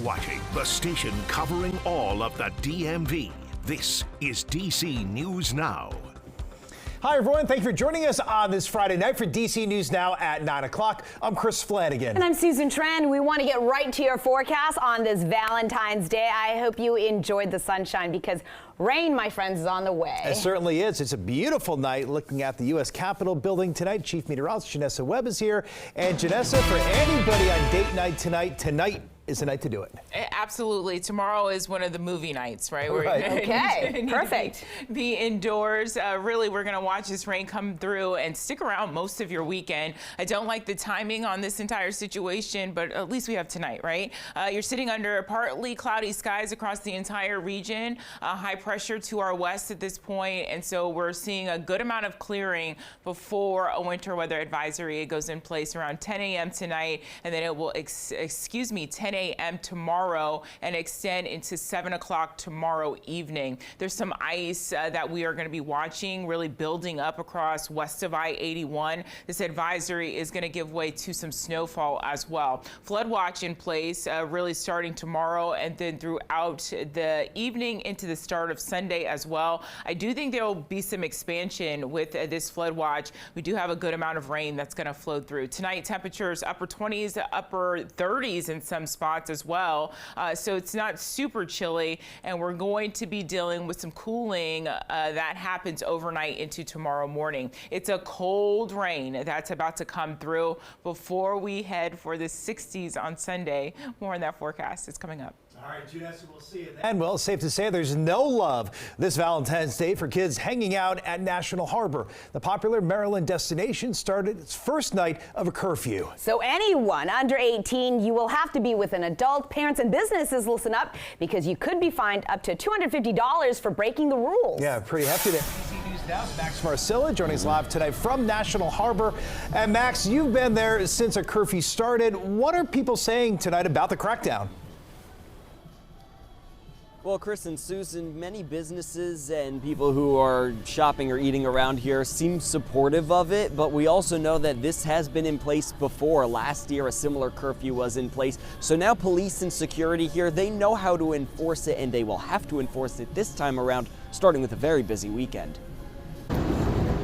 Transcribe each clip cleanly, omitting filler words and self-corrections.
watching the station covering all of the DMV. This is DC News Now. Hi, everyone. Thank you for joining us on this Friday night for DC News Now at 9 o'clock. I'm Chris Flanagan. And I'm Susan Tran. We want to get right to your forecast on this Valentine's Day. I hope you enjoyed the sunshine because rain, my friends, is on the way. It certainly is. It's a beautiful night looking at the U.S. Capitol building tonight. Chief Meteorologist Janessa Webb is here. And Janessa, for anybody on date night tonight is the night to do it. Absolutely. Tomorrow is one of the movie nights, right? Right. Okay, perfect. Be indoors. Really, we're going to watch this rain come through and stick around most of your weekend. I don't like the timing on this entire situation, but at least we have tonight, right? You're sitting under partly cloudy skies across the entire region, high pressure to our west at this point, and so we're seeing a good amount of clearing before a winter weather advisory. It goes in place around 10 a.m. tonight, and then it will, 10 a.m. tomorrow and extend into 7 o'clock tomorrow evening. There's some ice that we are going to be watching really building up across west of I-81. This advisory is going to give way to some snowfall as well. Flood watch in place really starting tomorrow and then throughout the evening into the start of Sunday as well. I do think there will be some expansion with this flood watch. We do have a good amount of rain that's going to flow through. Tonight, temperatures upper 20s, upper 30s in some spots as well. So it's not super chilly, and we're going to be dealing with some cooling that happens overnight into tomorrow morning. It's a cold rain that's about to come through before we head for the 60s on Sunday. More on that forecast is coming up. All right, Janessa, we'll see you then. And well, it's safe to say there's no love this Valentine's Day for kids hanging out at National Harbor. The popular Maryland destination started its first night of a curfew. So anyone under 18, you will have to be with an adult. Parents and businesses, listen up, because you could be fined up to $250 for breaking the rules. Yeah, pretty hefty there. DC News Now's Max Marcilla joining us live tonight from National Harbor. And Max, you've been there since a curfew started. What are people saying tonight about the crackdown? Well, Chris and Susan, many businesses and people who are shopping or eating around here seem supportive of it, but we also know that this has been in place before. Last year, a similar curfew was in place. So now police and security here, they know how to enforce it, and they will have to enforce it this time around, starting with a very busy weekend.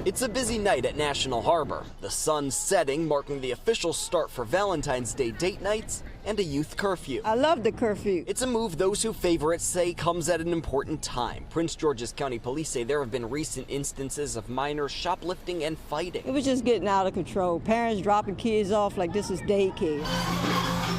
It's a busy night at National Harbor. The sun setting, marking the official start for Valentine's Day date nights and a youth curfew. I love the curfew. It's a move those who favor it say comes at an important time. Prince George's County Police say there have been recent instances of minors shoplifting and fighting. It was just getting out of control. Parents dropping kids off like this is daycare.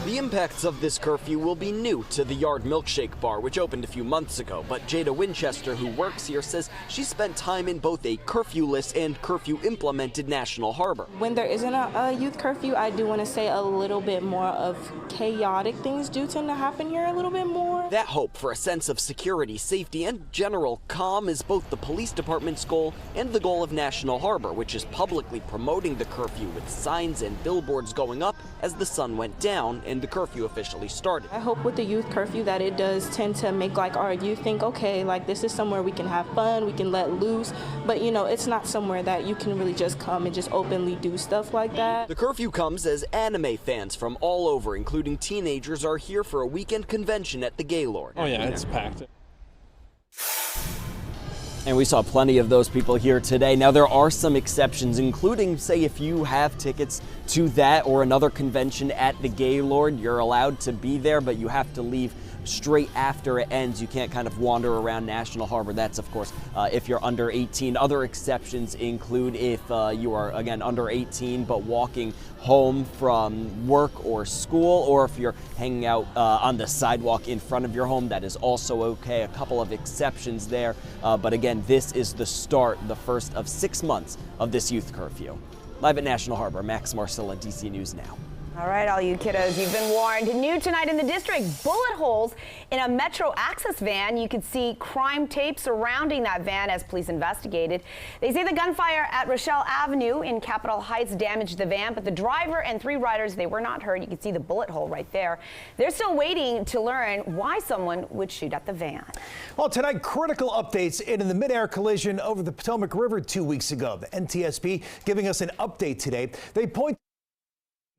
The impacts of this curfew will be new to the Yard Milkshake Bar, which opened a few months ago. But Jada Winchester, who works here, says she spent time in both a curfew-less and curfew-implemented National Harbor. When there isn't a youth curfew, I do want to say a little bit more of chaotic things do tend to happen here a little bit more. That hope for a sense of security, safety, and general calm is both the police department's goal and the goal of National Harbor, which is publicly promoting the curfew with signs and billboards going up as the sun went down and the curfew officially started. I hope with the youth curfew that it does tend to make like our youth think, okay, like this is somewhere we can have fun, we can let loose, but you know, it's not somewhere that you can really just come and just openly do stuff like that. The curfew comes as anime fans from all over, including teenagers, are here for a weekend convention at the Gaylord. Oh yeah, it's packed. And we saw plenty of those people here today. Now, there are some exceptions, including, say, if you have tickets to that or another convention at the Gaylord, you're allowed to be there, but you have to leave straight after it ends. You can't kind of wander around National Harbor. That's, of course, if you're under 18. Other exceptions include if you are, again, under 18, but walking home from work or school, or if you're hanging out on the sidewalk in front of your home, that is also okay. A couple of exceptions there. But again, this is the start, the first of 6 months of this youth curfew. Live at National Harbor, Max Marcilla, DC News Now. All right, all you kiddos, you've been warned. New tonight in the district, bullet holes in a Metro Access van. You could see crime tape surrounding that van as police investigated. They say the gunfire at Rochelle Avenue in Capitol Heights damaged the van, but the driver and 3 riders, they were not hurt. You can see the bullet hole right there. They're still waiting to learn why someone would shoot at the van. Well, tonight, critical updates in the mid-air collision over the Potomac River 2 weeks ago. The NTSB giving us an update today. They point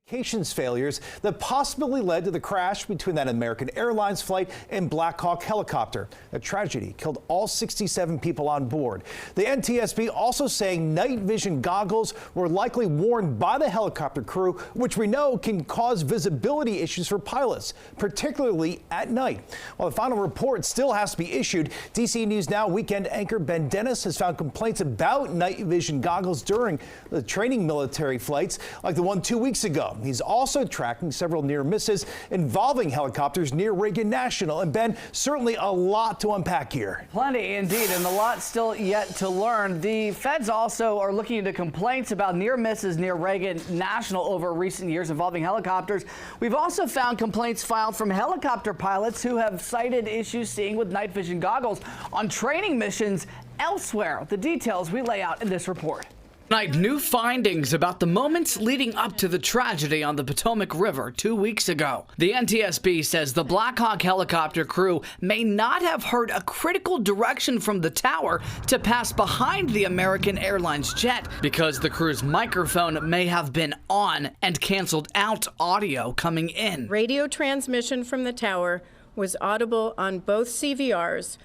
failures that possibly led to the crash between that American Airlines flight and Black Hawk helicopter. The tragedy killed all 67 people on board. The NTSB also saying night vision goggles were likely worn by the helicopter crew, which we know can cause visibility issues for pilots, particularly at night. While the final report still has to be issued, DC News Now weekend anchor Ben Dennis has found complaints about night vision goggles during the training military flights like the one 2 weeks ago. He's also tracking several near misses involving helicopters near Reagan National. And Ben, certainly a lot to unpack here. Plenty indeed, and a lot still yet to learn. The feds also are looking into complaints about near misses near Reagan National over recent years involving helicopters. We've also found complaints filed from helicopter pilots who have cited issues seeing with night vision goggles on training missions elsewhere. The details we lay out in this report. Tonight, new findings about the moments leading up to the tragedy on the Potomac River 2 weeks ago. The NTSB says the Black Hawk helicopter crew may not have heard a critical direction from the tower to pass behind the American Airlines jet because the crew's microphone may have been on and canceled out audio coming in. Radio transmission from the tower was audible on both CVRs,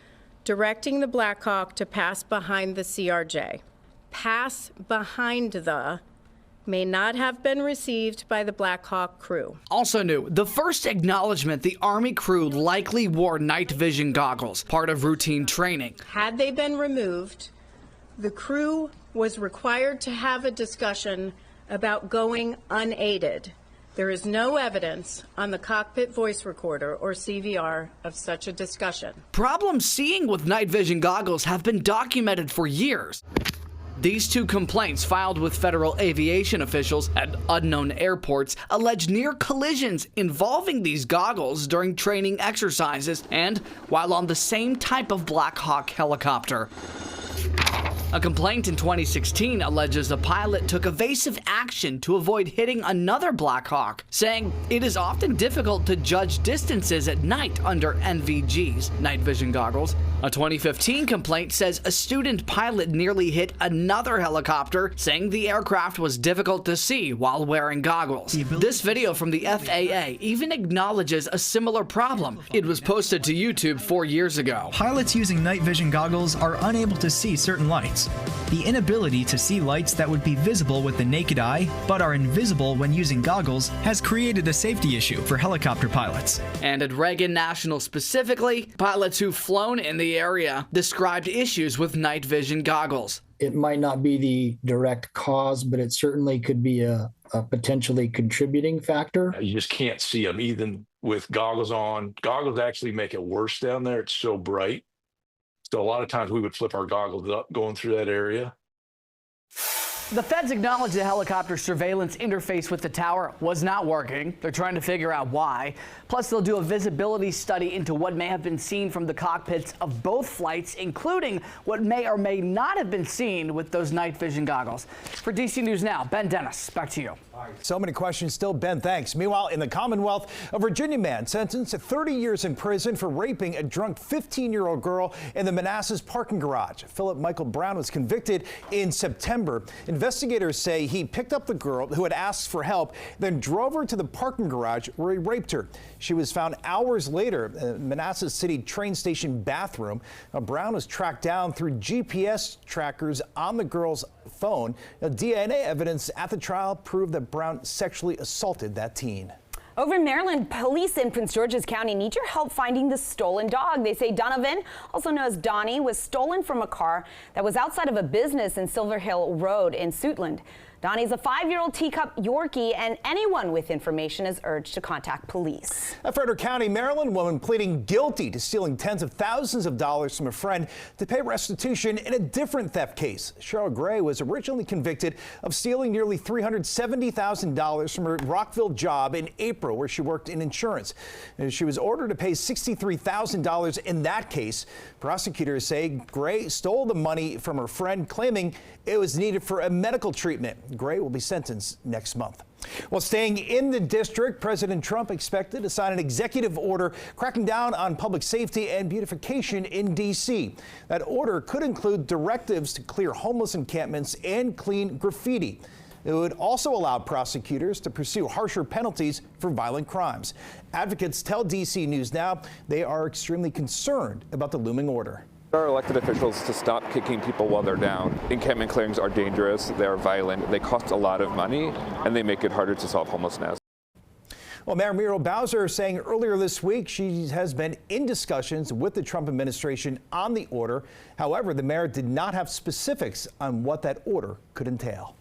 directing the Black Hawk to pass behind the CRJ. Pass behind the may not have been received by the Black Hawk crew. Also new, the first acknowledgement the Army crew likely wore night vision goggles, part of routine training. Had they been removed, the crew was required to have a discussion about going unaided. There is no evidence on the cockpit voice recorder or CVR of such a discussion. Problems seeing with night vision goggles have been documented for years. These two complaints filed with federal aviation officials at unknown airports allege near collisions involving these goggles during training exercises and while on the same type of Black Hawk helicopter. A complaint in 2016 alleges a pilot took evasive action to avoid hitting another Black Hawk, saying it is often difficult to judge distances at night under NVG's night vision goggles. A 2015 complaint says a student pilot nearly hit another helicopter, saying the aircraft was difficult to see while wearing goggles. This video from the FAA even acknowledges a similar problem. It was posted to YouTube 4 years ago. Pilots using night vision goggles are unable to see certain lights. The inability to see lights that would be visible with the naked eye, but are invisible when using goggles, has created a safety issue for helicopter pilots. And at Reagan National specifically, pilots who've flown in the area described issues with night vision goggles. It might not be the direct cause, but it certainly could be a potentially contributing factor. You just can't see them even with goggles on. Goggles actually make it worse down there. It's so bright. So a lot of times we would flip our goggles up going through that area. The feds acknowledge the helicopter surveillance interface with the tower was not working. They're trying to figure out why. Plus, they'll do a visibility study into what may have been seen from the cockpits of both flights, including what may or may not have been seen with those night vision goggles. For DC News Now, Ben Dennis, back to you. So many questions still, Ben, thanks. Meanwhile, in the Commonwealth, a Virginia man sentenced to 30 years in prison for raping a drunk 15-year-old girl in the Manassas parking garage. Philip Michael Brown was convicted in September. Investigators say he picked up the girl who had asked for help, then drove her to the parking garage where he raped her. She was found hours later in the Manassas City train station bathroom. Now, Brown was tracked down through GPS trackers on the girl's phone. Now, DNA evidence at the trial proved that Brown sexually assaulted that teen. Over in Maryland, police in Prince George's County need your help finding the stolen dog. They say Donovan, also known as Donnie, was stolen from a car that was outside of a business in Silver Hill Road in Suitland. Donnie's a 5-year-old teacup Yorkie, and anyone with information is urged to contact police. A Frederick County, Maryland woman pleading guilty to stealing tens of thousands of dollars from a friend to pay restitution in a different theft case. Cheryl Gray was originally convicted of stealing nearly $370,000 from her Rockville job in April, where she worked in insurance. She was ordered to pay $63,000 in that case. Prosecutors say Gray stole the money from her friend, claiming it was needed for a medical treatment. Gray will be sentenced next month. Well, staying in the district, President Trump expected to sign an executive order cracking down on public safety and beautification in D.C. That order could include directives to clear homeless encampments and clean graffiti. It would also allow prosecutors to pursue harsher penalties for violent crimes. Advocates tell DC News Now they are extremely concerned about the looming order. Our elected officials to stop kicking people while they're down. Encampment clearings are dangerous, they are violent, they cost a lot of money, and they make it harder to solve homelessness. Well, Mayor Muriel Bowser saying earlier this week she has been in discussions with the Trump administration on the order. However, the mayor did not have specifics on what that order could entail.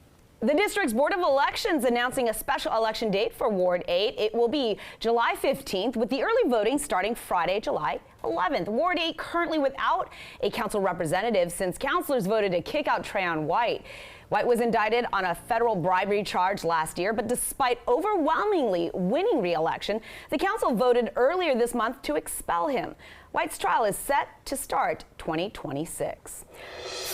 The district's Board of Elections announcing a special election date for Ward 8. It will be July 15th, with the early voting starting Friday, July 11th. Ward 8 currently without a council representative since councilors voted to kick out Trayon White. White was indicted on a federal bribery charge last year, but despite overwhelmingly winning re-election, the council voted earlier this month to expel him. White's trial is set to start 2026.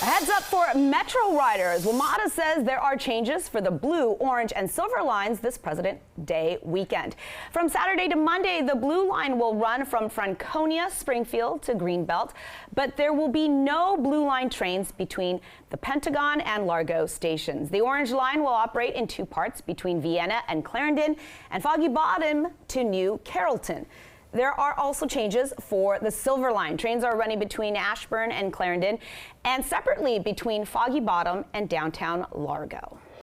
A heads up for Metro riders. WMATA says there are changes for the blue, orange, and silver lines this President's Day weekend. From Saturday to Monday, the blue line will run from Franconia, Springfield to Greenbelt, but there will be no blue line trains between the Pentagon and Largo stations. The orange line will operate in two parts between Vienna and Clarendon and Foggy Bottom to New Carrollton. There are also changes for the Silver Line. Trains are running between Ashburn and Clarendon and separately between Foggy Bottom and downtown Largo.